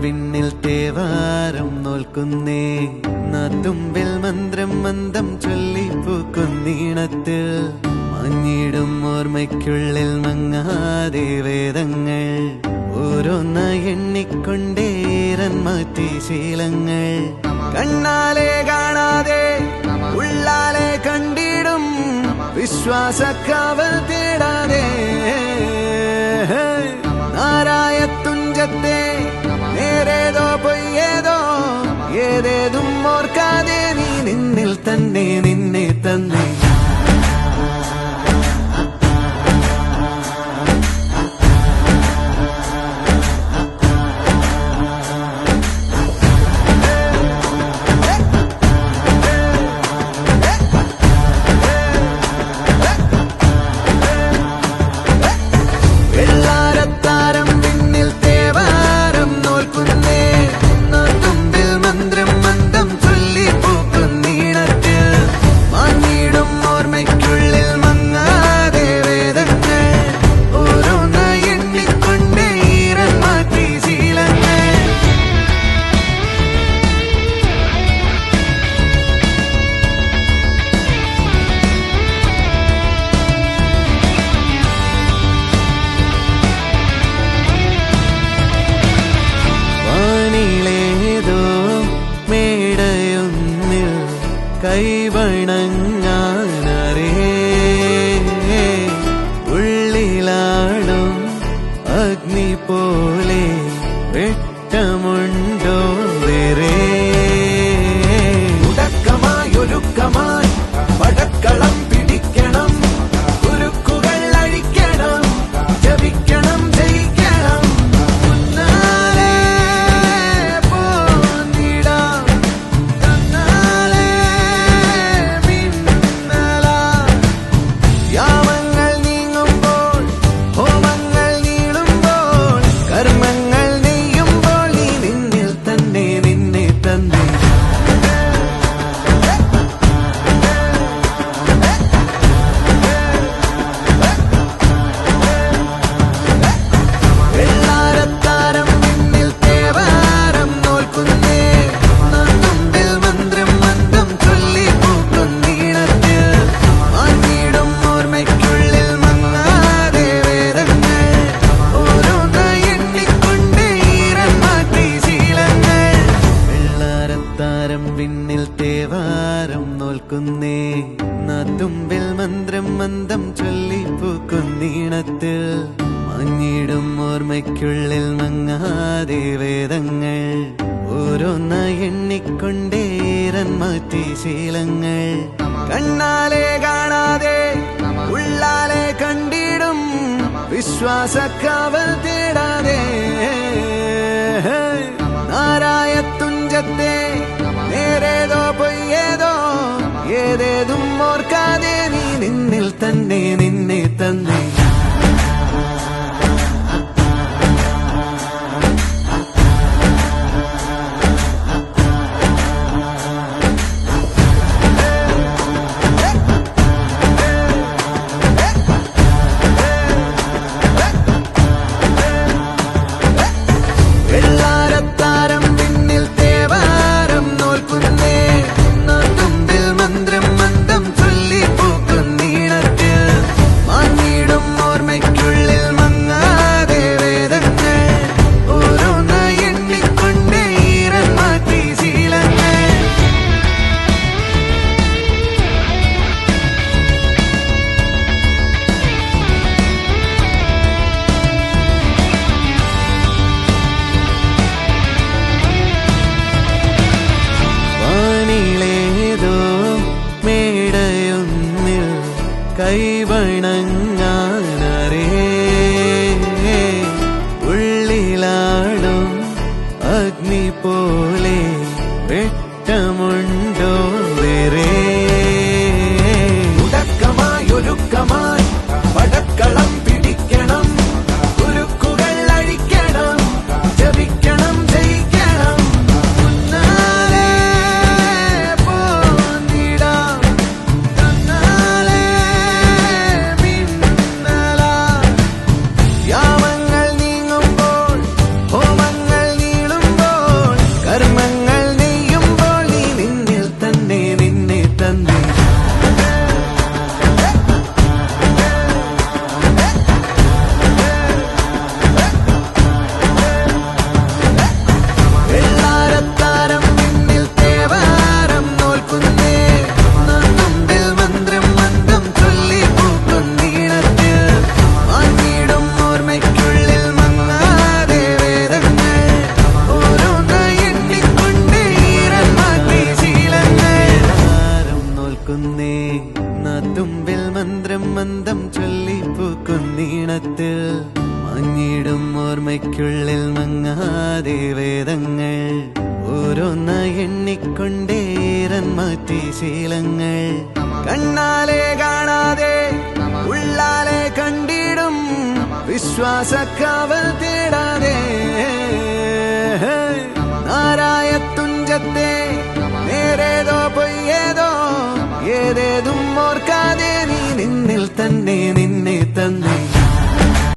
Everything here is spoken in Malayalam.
വിണ്ണിൽ തേവാരം നോൽക്കുന്നേ നാത്തുമ്പിൽ മന്ത്രം മന്ദം ചൊല്ലിപ്പൂക്കുന്നീണത്തിൽ മഞ്ഞിടും ഓർമ്മയ്ക്കുള്ളിൽ മങ്ങാതെ വേദങ്ങൾ ഓരോന്നായി എണ്ണിക്കൊണ്ടേരൻ മാറ്റി ശീലങ്ങൾ കണ്ണാലെ കാണാതെ ഉള്ളാലെ കണ്ടിടും വിശ്വാസക്കാവൽ തേടാതെ നാരായ തുഞ്ചത്തെ നേരേതോ പൊയ്യേതോ ഏതേതും ഓർക്കാതെ നീ നിന്നിൽ തന്നെ നിന്നെ തന്നെ കൈവണങ്ങാനരേ ഉള്ളിലാടും അഗ്നി പോലെ വെട്ടമുണ്ടോ വേറെ ഉടക്കമായൊരുക്കമായി പടക്കളം പിടിക്കണം ഉരുക്കുകൾ അഴിക്കണം ജപിക്കണം ജയിക്കണം വിണ്ണിൽ തേവാരം നോൽക്കുന്നേ നാത്തുമ്പിൽ മന്ത്രം മന്ദം ചൊല്ലിപ്പൂക്കുന്നീണത്തിൽ മഞ്ഞിടും ഓർമ്മയ്ക്കുള്ളിൽ മങ്ങാതെ വേദങ്ങൾ ഓരോന്നായി എണ്ണിക്കൊണ്ടേരൻ മാറ്റി ശീലങ്ങൾ കണ്ണാലെ കാണാതെ ഉള്ളാലെ കണ്ടിടും വിശ്വാസക്കാവൽ തേടാതെ നാരായ തുഞ്ചത്തെ നേരേതോ പൊയ്യേതോ ഏതേതും ഓർക്കാതെ നീ നിന്നിൽ തന്നെ നിന്നെ തന്നെ കൈവണങ്ങാനരേ ഉള്ളിലാടും അഗ്നി പോലെ വെട്ടമുണ്ടോ വേറെ ഉടക്കമായൊരുക്കമായി പടക്കളം പിടിക്കണം ഉരുക്കുകൾ അഴിക്കണം ജപിക്കണം ജയിക്കണം നാദം ചൊല്ലിപ്പൂക്കുന്നീണത്തിൽ മങ്ങിടും ഓർമ്മയ്ക്കുള്ളിൽ മങ്ങാതെ വേദങ്ങൾ ഓരോന്ന എണ്ണിക്കൊണ്ടേരൻ മാറ്റി ശീലങ്ങൾ കണ്ണാലെ കാണാതെ ഉള്ളാലെ കണ്ടിടും വിശ്വാസക്കാവൽ തേടാതെ നാരായ തുഞ്ചത്തെ നേരേതോ പൊയ്യേതോ ഏതേതും ഓർക്കാതെ നീ നിന്നിൽ തന്നെ നിന്നെ